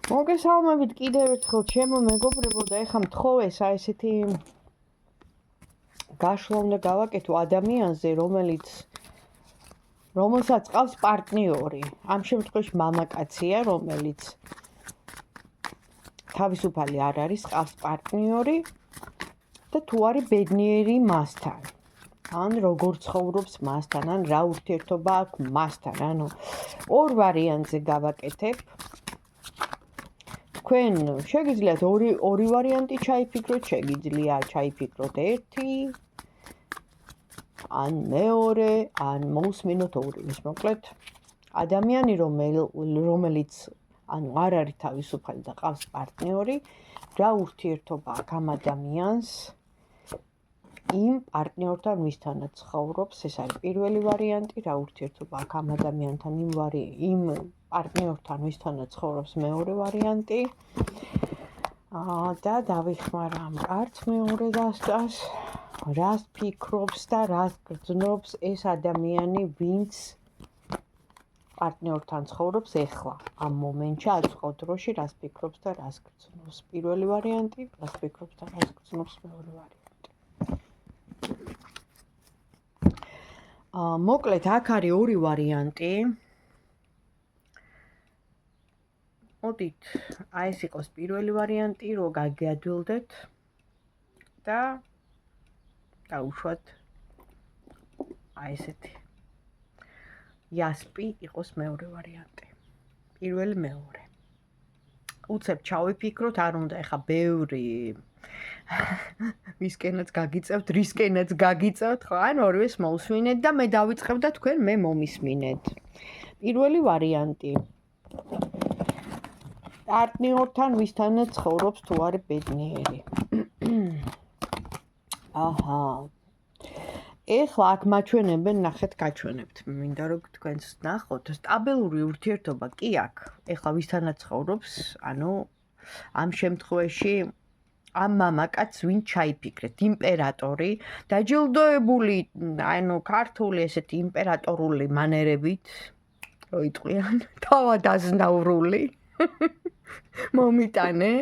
მოგესალმებით კიდევ ერთხელ ჩემო მეგობრებო და ეხლა მთხოვეს აი ესეთი გაშლა უნდა გავაკეთო ადამიანზე, რომელსაც ყავს პარტნიორი. ამ შემთხვევაში მამაკაცია, რომელიც თავისუფალი არ არის, ყავს პარტნიორი და თუ არის ბედნიერი მასთან. ან როგორ ცხოვრობს მასთან, ან რა ურთიერთობა აქვს მასთან. ანუ ორ ვარიანტზე გავაკეთებ. თქვენ შეგიძლიათ ორი ვარიანტი ჩაიფიქროთ, შეგიძლია ჩაიფიქროთ ერთი, ან მეორე, ან მოусმინოთ ორი. მოკლედ, ადამიანი რომელიც ანუ არ არის თავისუფალი და ყავს პარტნიორი, რა ურთიერთობა აქვს ამ ადამიანს იმ პარტნიორთან, ვისთანაც ცხოვრობს, ეს არის პირველი ვარიანტი, რა ურთიერთობა აქვს ამ ადამიანთან იმ პარტნიორთან, ვისთანაც ცხოვრობს, მეორე ვარიანტი. და დავიხმარ ამ კარტს მეორე დასწრას, რას ფიქრობს და რას გრძნობს ეს ადამიანი, ვინც პარტნიორთან ცხოვრობს ეხლა, ამ მომენტში, აწყო დროში, რას ფიქრობს და რას გრძნობს. პირველი ვარიანტი, რას ფიქრობს და რას გრძნობს მეორე ვარიანტი. მოკლედ, აქ არის ორი ვარიანტი. მოდით, აი ეს იყოს პირველი ვარიანტი, რომ გაგიადვილდეთ და დაუშვათ აი ესეთი. იასპი იყოს მეორე ვარიანტი. პირველი მეორე. უცებ ჩავიფიქროთ, არ უნდა ეხა ბევრი ვისკენაც გაგიწევთ, რისკენაც გაგიწევთ, ხო? ან ორივეს მოусმინეთ და მე დავიწყებ და თქვენ მე მომისმინეთ. პირველი ვარიანტი. პარტნიორთან ვისთანაც ცხოვრობს თუ არის ბედნიერი. აჰა. ეხლა აქ მაჩვენებენ, ნახეთ, გაჩვენებთ. მინდა რომ თქვენც ნახოთ, სტაბილური ურთიერთობა კი აქვს. ეხლა ვისთანაც ცხოვრობს, ანუ ამ შემთხვევაში ამ მამაკაცს ვინ ჩაიფიქრეთ, იმპერატორი, დაჯილდოებული, ანუ ქართული ესეთი იმპერატორული მანერებით, რო იტყვიან, თავად აზნაურული. მომიტანე,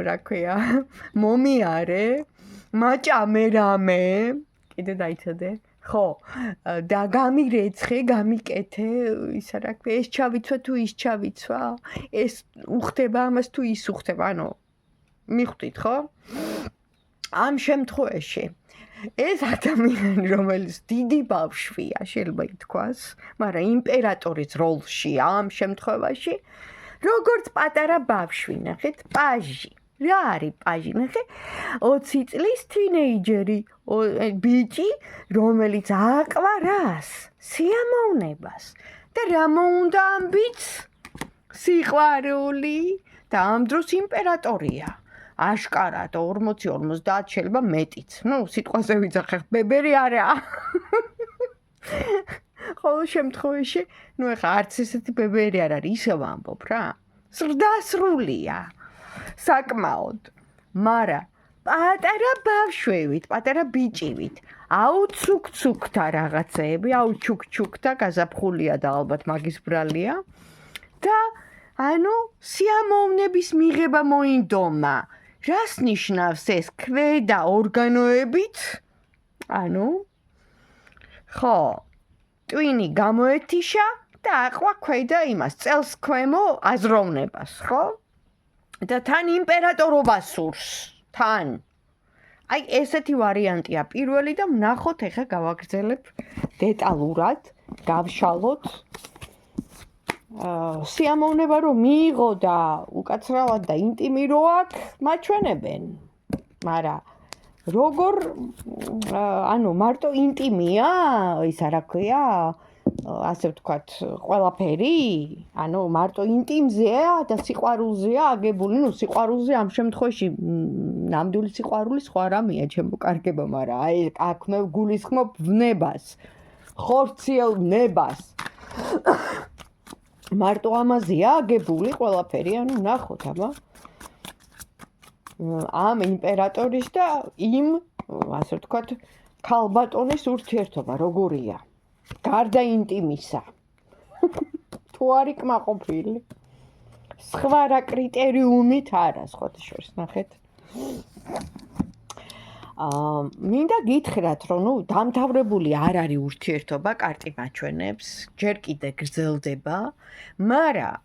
რა ქვია, მომიარე, მაჭამე რამე, კიდე დაიცადე, ხო, და გამირეცხე, გამიკეთე, ისა რა ქვია, ეს ჩავიცვა თუ ის ჩავიცვა, ეს უხდება ამას თუ ის უხდება, ანუ მიხვდით, ხო? ამ შემთხვევაში ეს ადამიანი, რომელიც დიდი ბავშვია, შეიძლება ითქვას, მაგრამ იმპერატორის როლშია ამ შემთხვევაში, როგორც პატარა ბავშვი, ნახეთ, პაჟი. რა არის პაჟი, ნახე? 20 წლის თინეიჯერი, ბიჭი, რომელიც აყვა რას? სიამოვნებას. და რა მოუნდა ამ ბიჭს? სიყვარული და ამ დროს იმპერატორია. აშკარად 40-50 შეიძლება მეტიც. სიტყვაზე ვიძახე, ბებერი არა. ყოველ შემთხვევაში, ეხა არც ესეთი ბებერი არ არის, ისევ ამბობ რა. სრდასრულია. საკმაოდ. მაგრამ პატარა ბავშვებით, პატარა ბიჭივით, აუცუქცუქთა რაღაცეები, აუჩუქჩუქთა გაზაფხულია და ალბათ მაგის ბრალია და ანუ სიამოვნების მიღება მოინდომა. რას ნიშნავს ეს ქვედა ორგანოებით? ანუ ხო, ტვინი გამოეთიშა და აყვა ქვედა იმას, წელს ქვემო აზროვნებას, ხო? და თან იმპერატორობა სურს, თან. აი ესეთი ვარიანტია პირველი და ვნახოთ, ეხა გავაგრძელებ დეტალურად, გავშალოთ. სიამოვნება რომ მიიღო და უკაცრავად და ინტიმი რო აქვს, მაჩვენებენ. მაგრამ როგორ ანუ მარტო ინტიმია, ისა რა ქვია, ასე ვთქვათ, ყველაფერი, ანუ მარტო ინტიმზეა და სიყვარულზეა აგებული, სიყვარულზე ამ შემთხვევაში ნამდვილი სიყვარული სხვა რამეა, ჩემო კარგებო, მაგრამ აი აქ მე გულისხმობ ვნებას, ხორციელ ვნებას. მარტო ამაზეა აგებული ყველაფერი, ანუ ნახოთ, აბა. ამ იმპერატორის და იმ, ასე ვთქვათ, ქალბატონის ურთიერთობა როგორია? გარდა ინტიმისა. თუ არის კმაყოფილი. სხვა რა კრიტერიუმით არა, სხვათა შორის, ნახეთ. მინდა გითხრათ, რომ დამთავრებული არ არის ურთიერთობა, კარტი მაჩვენებს, ჯერ კიდე გრძელდება, მაგრამ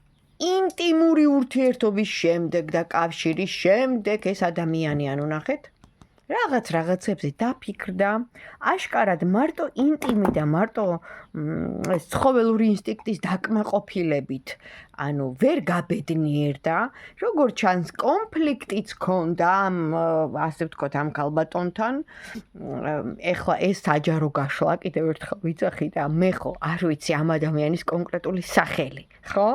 ინტიმური ურთიერთობის შემდეგ და კავშირის შემდეგ ეს ადამიანი, ანუ ნახეთ, რაღაცებზე დაფიქრდა, აშკარად მარტო ინტიმი და მარტო ეს ცხოველური ინსტინქტის დაკმაყოფილებით, ანუ ვერ გაბედნიერდა, როგორც ჩანს, კონფლიქტიც ჰქონდა ამ ასე ვთქვათ, ამ ქალბატონთან. ეხლა ეს საჯარო გაშლა, კიდევ ერთხელ ვიცახი და მე ხო არ ვიცი ამ ადამიანის კონკრეტული სახელი, ხო?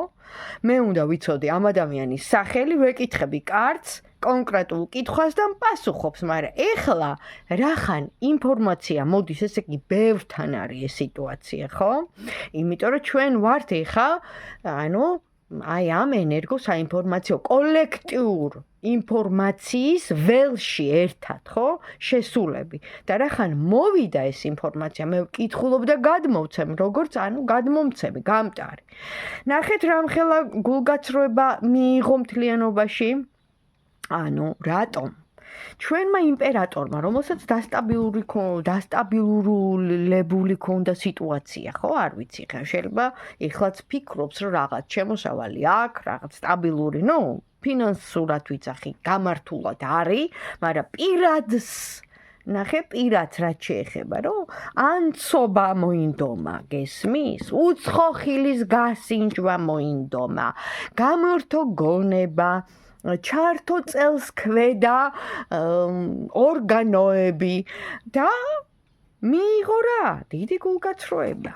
მე უნდა ვიცოდი ამ ადამიანის სახელი, ვეკითხები კარტს, კონკრეტულ კითხვას და პასუხობს, მაგრამ ეხლა რახან ინფორმაცია მოდის, ესე იგი ბევრთან არის ეს სიტუაცია, ხო? იმიტომ რომ ჩვენ ვართ ეხლა, ანუ აი ამ ენერგო საინფორმაციო კოლექტიურ ინფორმაციის ველში ერთად, ხო? შესულები. და რახან მოვიდა ეს ინფორმაცია, მე ვკითხულობ და გადმოვცემ, როგორც ანუ გადმომცემი, გამტარი. ნახეთ რამხელა გულგაცრუება მიიღო მთლიანობაში. ანუ რატომ? ჩვენმა იმპერატორმა, რომელსაც დასტაბილურებული ქონდა სიტუაცია, ხო, არ ვიცი, ხა შეიძლება ეხლაც ფიქრობს, რომ რაღაც შემოსავალი აქვს, რაღაც სტაბილური, ფინანსურად ვიცახი, გამართულად არის, მაგრამ პირადს ნახე პირადს რაც შეეხება, რომ ანცობა მოინდომა, გესმის? უცხო ხილის გასინჯვა მოინდომა, გამორთო გონება, ჩართო წელს ქვედა ორგანოები და მიიღო რა, დიდი გულგაცრუება.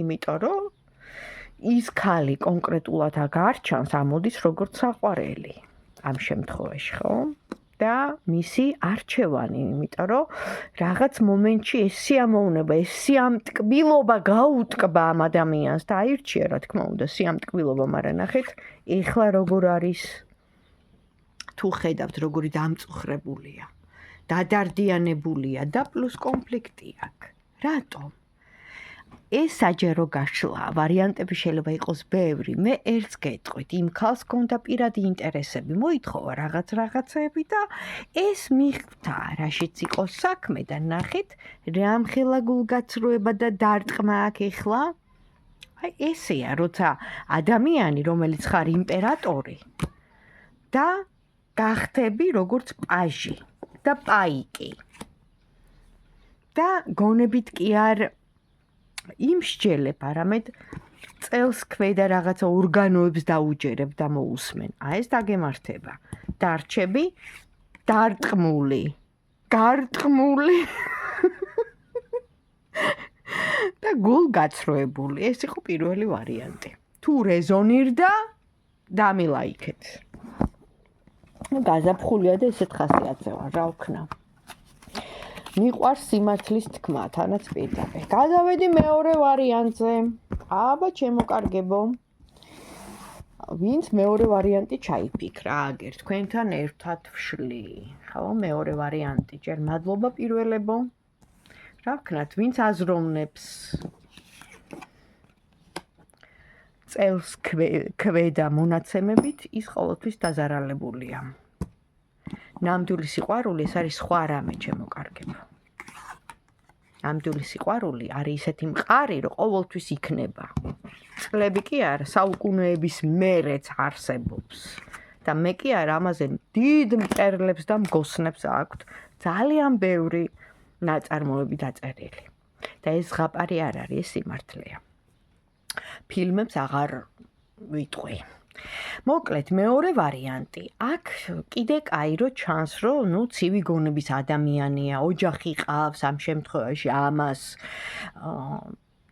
იმიტომ რომ ის ქალი კონკრეტულად აღარჩანს, ამოდის როგორც საყვარელი ამ შემთხვევაში, ხო? და მისი არჩევანი, იმიტომ რომ რაღაც მომენტში ეს სიამოვნება, ეს სიამტკბილობა გაუტკბა ამ ადამიანს და აირჩია, რა თქმა უნდა, სიამტკბილობა, მაგრამ ნახეთ, ეხლა როგორ არის, თუ ხედავთ, როგორი დამწუხრებულია, დადარდიანებულია და პლუს კონფლიქტი აქვს. რატომ? ეს საჯარო გაშლა, ვარიანტები შეიძლება იყოს ბევრი, მე ერთს გეტყვით, იმ ქალს ჰქონდა პირადი ინტერესები, მოითხოვა რაღაცები და ეს მიხვდა, რაშიც იყო საქმე და ნახეთ, რამხელა გულგაცრუება და დარტყმა აქვს ეხლა. აი ესეა, როცა ადამიანი, რომელიც ხარ იმპერატორი და გახდები როგორც პაჟი და პაიკი. და გონებით კი არ იმსჯელებ, არამედ წელს ქვედა რაღაცა ორგანოებს დაუჯერებ და მოусმენ. ეს დაგემართება. დარჩები დარტყმული, გარტყმული და გულგაცრუებული. ეს იყო პირველი ვარიანტი. თუ რეზონირდა, დამილაიქეთ. გაზაფხულია და ესეთ ხასიათზე ვარ, რა ვქნა. მიყვარს სიმართლის თქმა, თანაც პირდაპირ. გადავედი მეორე ვარიანტზე. აბა, ჩემო კარგებო. ვინც მეორე ვარიანტი ჩაიფიქრა, აგერ თქვენთან ერთად ვშლი. ხო, მეორე ვარიანტი. ჯერ მადლობა პირველებო. რა ვქნათ, ვინც აზროვნებს წელს ქვედა მონაცემებით, ის ყოველთვის დაზარალებულია. ნამდვილი სიყვარული ეს არის სხვა რამე, ჩემო კარგებო. ნამდვილი სიყვარული არის ისეთი მყარი, რომ ყოველთვის იქნება. წლები კი არა, საუკუნეების მერეც არსებობს. და მე კი არა, ამაზე დიდ მწერლებს და მგოსნებს აქვთ ძალიან ბევრი ნაწარმოები დაწერილი. და ეს ზღაპარი არ არის, ეს სიმართლეა. ფილმებს აღარ ვიტყვი. მოკლედ, მეორე ვარიანტი. აქ კიდე კაირო ჩანს, რომ ცივი გონების ადამიანია, ოჯახი ყავს ამ შემთხვევაში ამას.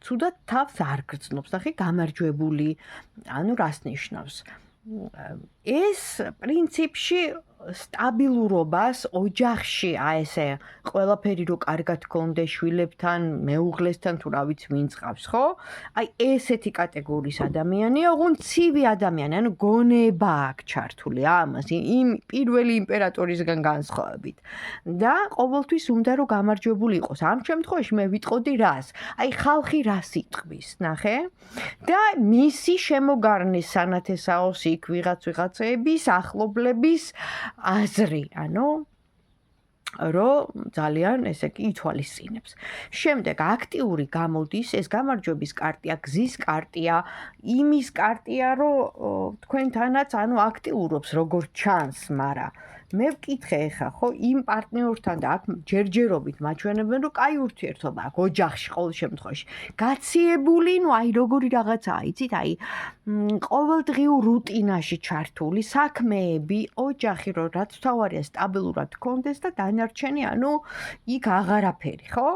ცუდად თავს არ გრძნობს, ნახე, გამარჯვებული, ანუ რას ნიშნავს? ეს პრინციპში სტაბილურობას ოჯახში, ესე ყველაფერი რო კარგად გქონდეს შვილებთან, მეუღლესთან თუ რა ვიცი ვინც ყავს, ხო? აი ესეთი კატეგორიის ადამიანია, ოღონდ ცივი ადამიანი, ანუ გონება აქვს ჩართული ამას, იმ პირველი იმპერატორისგან განსხვავებით. და ყოველთვის უნდა რომ გამარჯვებული იყოს. ამ შემთხვევაში მე ვიტყოდი რას? აი ხალხი რას იტყვის, ნახე? და მისი შემოგარნის სანათესაოს იქ ვიღაცების ახლობლების აზრი, ანუ რომ ძალიან ესე იგი ითვალისწინებს. შემდეგ აქტიური გამოდის, ეს გამარჯვების კარტია, გზის კარტია, იმის კარტია, რომ თქვენთანაც ანუ აქტიურობს როგორც ჩანს, მაგრამ მე ვკითხე ეხა, ხო, იმ პარტნიორთან და აქ ჯერჯერობით მაჩვენებენ, რომ კაი ურთიერთობა აქვს ოჯახში ყოველ შემთხვევაში. გაციებული, ну აი როგორი რაღაცაა, იცით, აი ყოველდღიურ რუტინაში ჩართული საქმეები, ოჯახი, რომ რაც თავარია სტაბილურად გქონდეს და დანარჩენი, ანუ იქ აღარაფერი, ხო?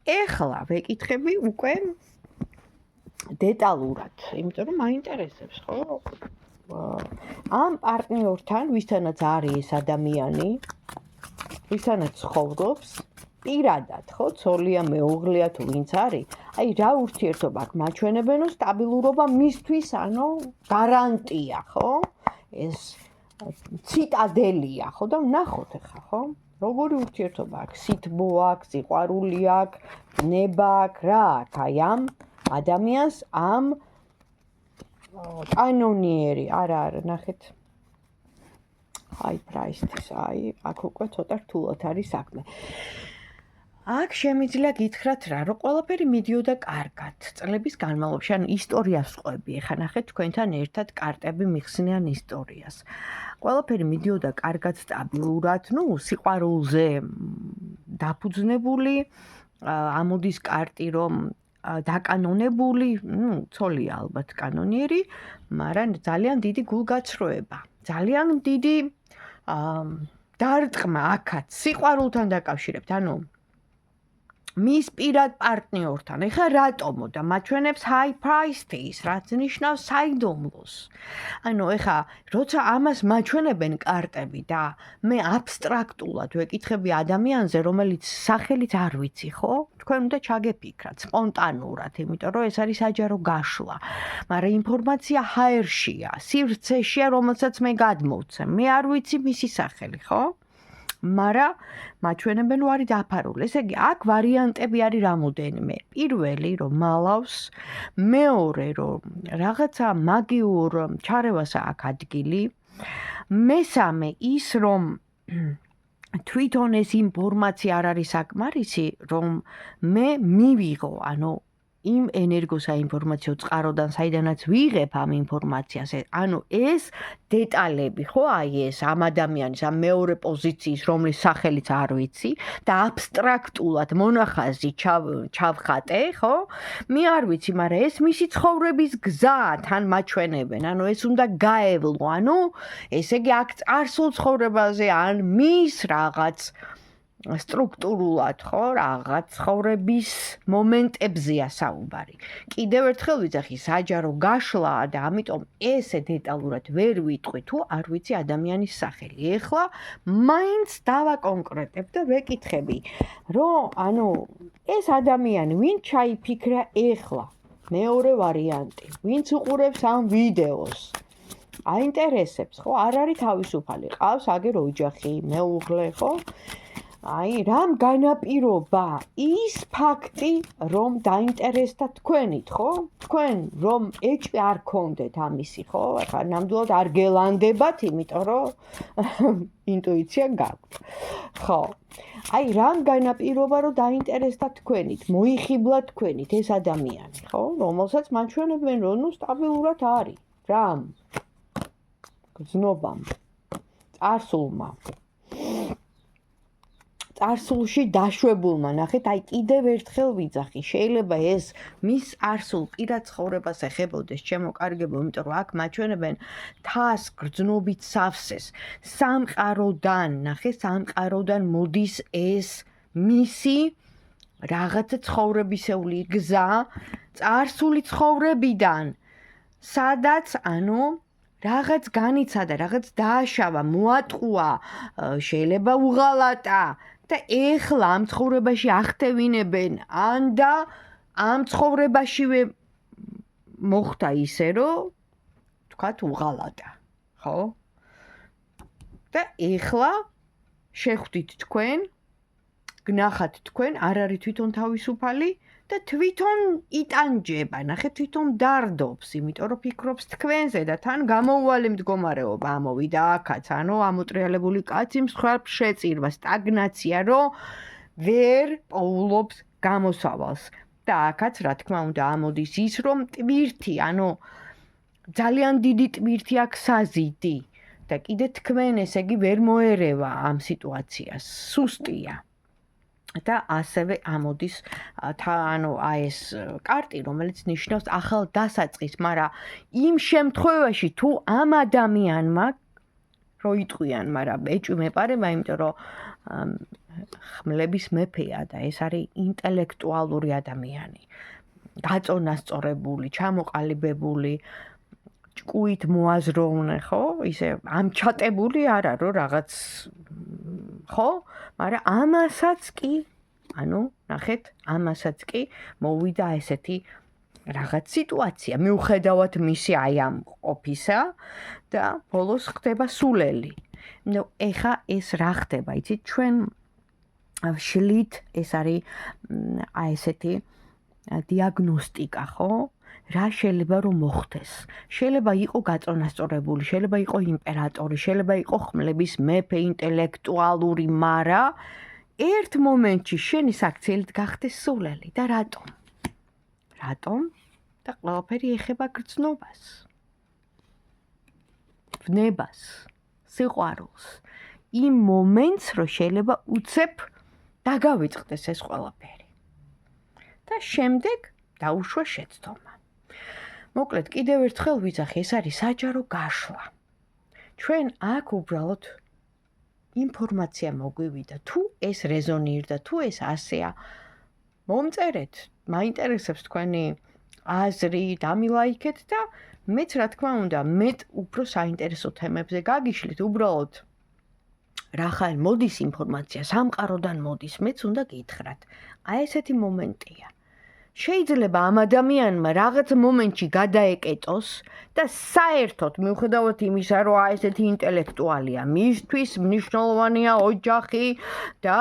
ეხლა ვეკითხები უკვე დეტალურად, იმიტომ რომ მაინტერესებს, ხო? ამ პარტნიორთან, ვისთანაც არის ეს ადამიანი, ვისთანაც ცხოვრობს, პირადად, ხო, ცოლია, მეუღლეა თუ ვინც არის, აი რა ურთიერთობა აქვს, მაჩვენებენ, რომ სტაბილურობა მისთვის, ანუ გარანტია, ხო? ეს ციტადელია, ხო და ვნახოთ ახლა, ხო? როგორი ურთიერთობა აქვს, სითბო აქვს, სიყვარული აქვს, ნება აქვს, რა აქვს აი ამ ადამიანს, ამ კანონიერი, არა, ნახეთ. აი პრაისის, აი აქ უკვე ცოტა რთულად არის საქმე. აქ შემიძლია გითხრათ რა, რომ ყველაფერი მიდიოდა კარგად წლების განმავლობაში, ანუ ისტორიას ვყვები, ეხლა ნახეთ თქვენთან ერთად კარტები მიხსნიან ისტორიას. ყველაფერი მიდიოდა კარგად, სტაბილურად, ну, სიყვარულზე დაფუძნებული, ამოდის კარტი, რომ დაკანონებული, ну, ცოლია ალბათ კანონიერი, მაგრამ ძალიან დიდი გულგაცრუება, ძალიან დიდი დარტყმა აქაც სიყვარულთან დაკავშირებთ, ანუ მის პირად პარტნიორთან. ეხლა რატომო და მაჩვენებს high price-ის, რაც ნიშნავს საიდუმლოს. ანუ ეხლა როცა ამას მაჩვენებენ კარტები და მე აბსტრაქტულად ვეკითხები ადამიანზე, რომელიც სახელით არ ვიცი, ხო? თქვენ უნდა ჩაგეფიქრათ სპონტანურად, იმიტომ რომ ეს არის საჯარო გაშლა. მაგრამ ინფორმაცია ჰაერშია, სივრცეშია, რომელსაც მე გადმოვცემ. მე არ ვიცი მისი სახელი, ხო? მაგრამ მაჩვენებენ რომ არის დაფარული. ესე იგი, აქ ვარიანტები არის რამოდენიმე. პირველი, რომ მალავს, მეორე, რომ რაღაცა მაგიურ ჩარევას აქვს ადგილი. მესამე, ის რომ თვითონ ეს ინფორმაცია არ არის საკმარისი, რომ მე მივიღო, ანუ იმ ენერგოსაინფორმაციო წყაროდან, საიდანაც ვიღებ ამ ინფორმაციას, ანუ ეს დეტალები, ხო, აი ეს ამ ადამიანის, ამ მეორე პოზიციის, რომლის სახელიც არ ვიცი და აბსტრაქტულად მონახაზი ჩავხატე, ხო? მე არ ვიცი, მაგრამ ეს მისი ცხოვრების გზა თან მაჩვენებენ, ანუ ეს უნდა გაევლო, ანუ ესე იგი აქ წარსულ ცხოვრებაზე ან მის რაღაც სტრუქტურულად, ხო, რაღაც ცხოვრების მომენტებზეა საუბარი. კიდევ ერთხელ ვიძახი, საჯარო გაშლაა და ამიტომ ესე დეტალურად ვერ ვიტყვი თუ არ ვიცი ადამიანის სახელი. ეხლა მაინც დავაკონკრეტებ და ვეკითხები, რომ ანუ ეს ადამიანი ვინ ჩაიფიქრა ეხლა? მეორე ვარიანტი. ვინც უყურებს ამ ვიდეოს? აინტერესებს, ხო? არ არის თავისუფალი, ყავს აგერ ოჯახი, მეუღლე, ხო? აი, რამ განაპირობა ის ფაქტი, რომ დაინტერესდა თქვენით, ხო? თქვენ რომ ეჭვი არ გქონდეთ ამისი, ხო? ახლა ნამდვილად არ გელანდებათ, იმიტომ რომ ინტუიცია გაქვთ. ხო. აი, რამ განაპირობა, რომ დაინტერესდა თქვენით, მოიხიბლა თქვენით ეს ადამიანი, ხო? რომელსაც მაჩვენებენ, რომ ნუ სტაბილურად არის. რამ? გზნობამ. წარსულმა. წარსულში დაშვებულმა, ნახეთ, აი კიდევ ერთხელ ვიძახი, შეიძლება ეს მის წარსულ პირად ცხოვრებას ეხებოდეს, ჩემო კარგებო, იმიტომ რომ აქ მაჩვენებენ თას გრძნობით სავსეს. სამყაროდან, ნახე, სამყაროდან მოდის ეს მისი რაღაცა ცხოვრებისეული გზა, წარსული ცხოვრებიდან, სადაც, ანუ რაღაც განიცადა, რაღაც დააშავა, მოატყუა, შეიძლება უღალატა და ეხლა ამ ცხოვრებაში ახტევინებენ ან და ამ ცხოვრებაშივე მოხდა ისე, რომ თქვათ უღალატა, ხო? და ეხლა შეხვდით თქვენ, გნახათ თქვენ, არ არის თვითონ თავისუფალი და თვითონ იტანჯება, ნახეთ თვითონ დარდობს, იმიტომ რომ ფიქრობს თქვენზე და თან გამოუვალე მდგომარეობა ამოვიდა აქაც, ანუ ამოტრიალებული კაცი მსხვერპლ შეწირვა, სტაგნაცია, რომ ვერ პოულობს გამოსავალს. და აქაც რა თქმა უნდა ამოდის ის, რომ ტვირთი, ანუ ძალიან დიდი ტვირთი აქვს საზიდი და კიდე თქვენ ესე იგი ვერ მოერევა ამ სიტუაციას, სუსტია. და ასევე ამოდის ანუ ეს კარტი, რომელიც ნიშნავს ახალ დასაწყისს, მაგრამ იმ შემთხვევაში თუ ამ ადამიანმა რო იტყვიან, მაგრამ ეჭვი მეპარება, იმიტომ რომ ხმლების მეფეა და ეს არის ინტელექტუალური ადამიანი. გაწონასწორებული, ჩამოყალიბებული, ჭკუით მოაზროვნე, ხო? ისე ამჩატებული არა, რომ რაღაც ხო? მაგრამ ამასაც კი, ანუ ნახეთ, ამასაც კი მოვიდა ესეთი რაღაც სიტუაცია, მიუხედავად მისი აი ამ ყოფისა და ბოლოს ხდება სულელი. ნუ ეხა ეს რა ხდება, იცით, ჩვენ შლით, ეს არის აი ესეთი დიაგნოსტიკა, ხო? რა შეიძლება რომ მოხდეს? შეიძლება იყო გაწონასწორებული, შეიძლება იყო იმპერატორი, შეიძლება იყო ხმლების მეფე, ინტელექტუალური, მაგრამ ერთ მომენტში შენი საქციელით გახდეს სულელი და რატომ? რატომ? და ყველაფერი ეხება გრძნობას, ვნებას, სიყვარულს, იმ მომენტს, რომ შეიძლება უცებ დაგავიწყდეს ეს ყველაფერი. და შემდეგ დაუშვა შეცდომა. მოკლედ, კიდევ ერთხელ ვიძახი, ეს არის საჯარო გაშლა. ჩვენ აქ უბრალოდ ინფორმაცია მოგვივიდა, თუ ეს რეზონირდა, თუ ეს ასეა. მომწერეთ, მაინტერესებს თქვენი აზრი, დამილაიქეთ და მეც რა თქმა უნდა, მეტ უფრო საინტერესო თემებზე გაგიშლით, უბრალოდ რახან მოდის ინფორმაცია, სამყაროდან მოდის, მეც უნდა გითხრათ. აი ესეთი მომენტია. შეიძლება ამ ადამიანმა რაღაც მომენტში გადაეკეტოს და საერთოდ მიუხედავად იმისა, რომ აი ესეთი ინტელექტუალია, მისთვის მნიშვნელოვანია ოჯახი და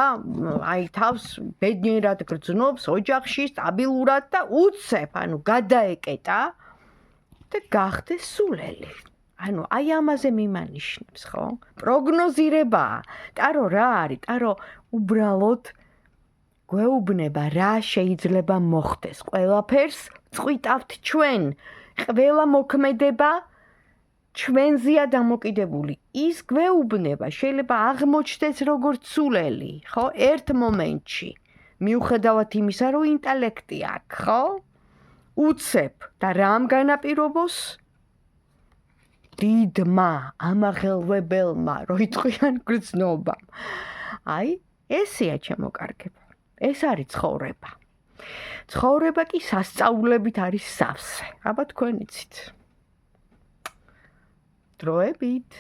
აი თავს ბედნიერად გრძნობს ოჯახში სტაბილურად და უცებ, ანუ გადაეკეტა და გახდეს სულელი. ანუ აი ამაზე მიმანიშნებს, ხო? პროგნოზირებაა. ტარო რა არის? ტარო უბრალოდ გვეუბნება რა შეიძლება მოხდეს. ყველაფერს წყვიტავთ ჩვენ. ყველა მოქმედება ჩვენზეა დამოკიდებული. ის გვეუბნება, შეიძლება აღმოჩნდეს როგორც სულელი, ხო? ერთ მომენტში. მიუხედავად იმისა, რომ ინტელექტი აქვს, ხო? უცებ და რამ განაპირობოს? დიდმა, ამაღელვებელმა, რო იტყვიან გრძნობამ. აი, ესეა ჩემო კარგებო. ეს არის ცხოვრება. ცხოვრება კი სასწაულებით არის სავსე. აბა თქვენ იცით. დროებით.